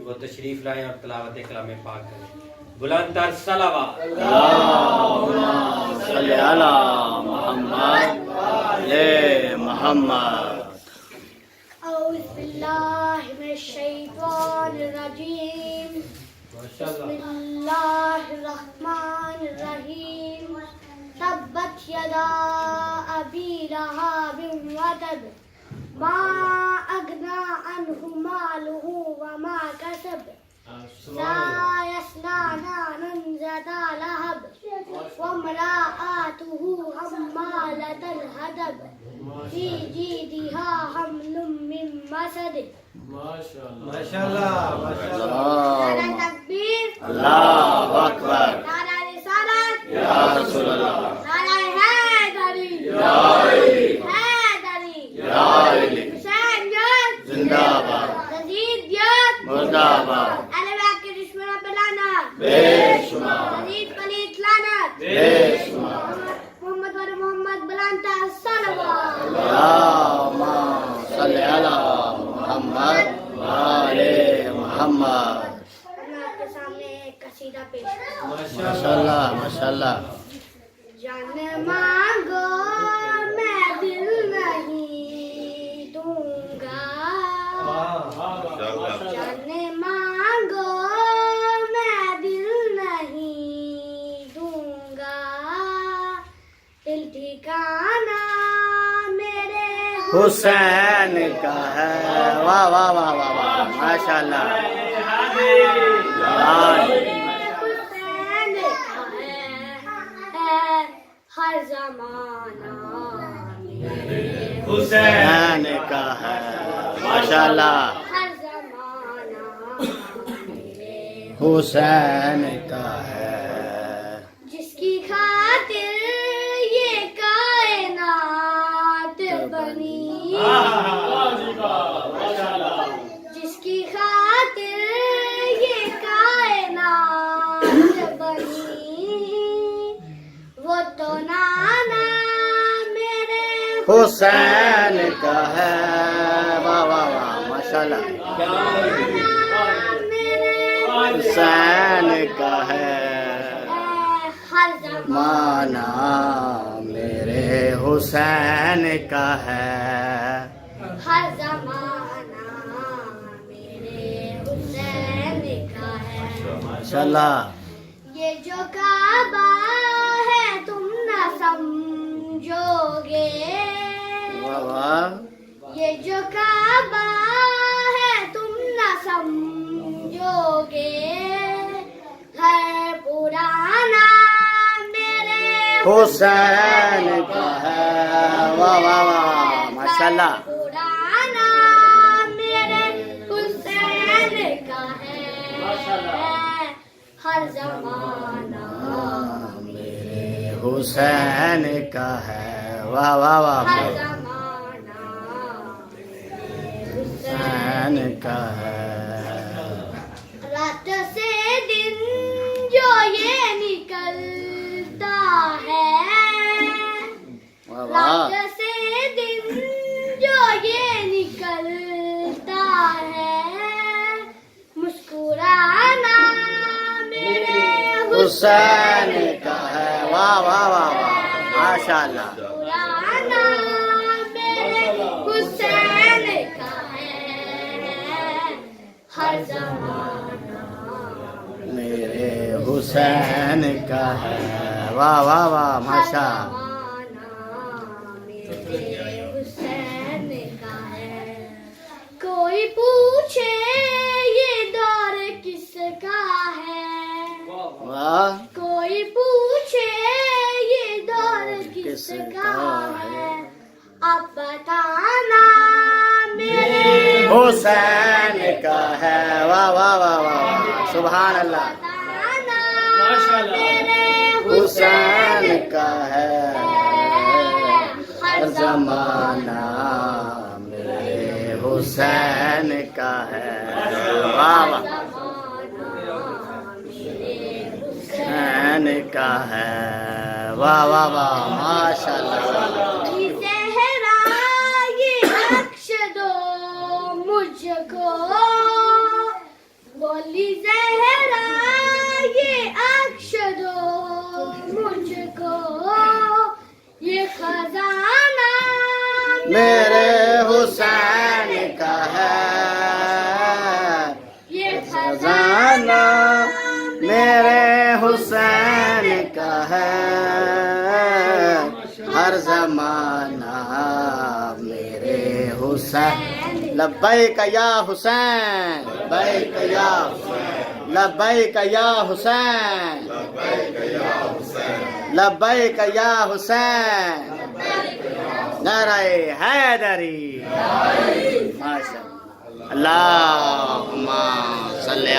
کہ وہ تشریف لائیں اور تلاوت کلام پاک کریں. بلند تر صلوات. اللہم صلی علی محمد علی محمد. اعوذ باللہ من الشیطان الرجیم. بسم اللہ الرحمن الرحیم. تبت یدا ابی لہب وتب ما اغنی عنہ مالہ وما کسب سیصلی نارا ذات لہب وامرأتہ حمالۃ الحطب فی جیدہا حبل من مسد. ماشاءاللہ نعرہ تکبیر، اللہ اکبر. نعرہ رسالت، یا رسول اللہ. نعرہ حیدری، یا علی. حیدری، یا علی. حسین جان زندہ باد. یزید جان مردہ باد. اہل بیت کے دشمنوں پہ لعنت، بے شمار. یزید پلیت لعنت. بے شمار. محمد اور محمد بلند تر صلوات. اللہم صلی علی محمد علی محمد. میں آپ کے سامنے ایک قصیدہ پیش کروں. ماشاءاللہ ماشاءاللہ. جان مانگو میں دل نہیں دوں گا. جان مانگو میں دل نہیں دوں گا. دل ٹھکانا میرے حسین کا ہے. واہ واہ واہ واہ واہ. ماشاءاللہ. حسین کا ہے ہر زمانہ میرے حسین کا ہے. ماشاءاللہ. ہر زمانہ میرے حسین کا ہے. جس کی خاطر یہ کائنات بنی. جس کی خاطر یہ کائنات بنی وہ تو نانا میرے حسین کا ہے. واہ واہ واہ. ماشاءاللہ. میرے حسین کا ہے. ہر زمانہ مانا میرے حسین کا ہے. ہر زمانہ میرے حسین کا ہے. ماشاءاللہ. یہ جو کعبہ ہے تم نہ سمجھو گے. واہ واہ. یہ جو کعبہ ہے تم نہ سمجھو گے. ہے پرانا میرے حسین کا ہے. واہ واہ واہ. ماشاءاللہ. پرانا میرے حسین کا ہے ہر زمانہ میرے حسین کا ہے. واہ واہ واہ. ہر زمانہ حسین کا ہے. رات سے دن جو یہ نکلتا ہے. واہ واہ. رات سے دن جو یہ نکلتا ہے. مسکرانا میرے حسین کا ہے. واہ واہ واہ واہ. ماشاءاللہ. مسکرانا میرے حسین کا ہے ہر زمانہ میرے حسین کا ہے. واہ واہ واہ. ماشاءاللہ. میرے حسین کا ہے. کوئی پوچھے یہ دور کس کا ہے. واہ. کوئی پوچھے یہ دور کس کا ہے. اب بتانا میرے حسین کا ہے. واہ واہ واہ واہ. سبحان اللہ. بتانا میرے حسین کا ہے. ہر ہر زمانہ میرے حسین کا ہے. واہ واہ. حسین کا ہے. واہ واہ واہ. ماشاءاللہ. زہرا یہ بخش دو مجھ کو. حسین کا ہے یہ خزانہ میرے حسین کا ہے ہر زمانہ میرے حسین لبیک یا حسین لبیک یا حسین لبیک یا حسین لبیک یا حسین نعرہ حیدری ماشاء اللہ اللہم صلی علی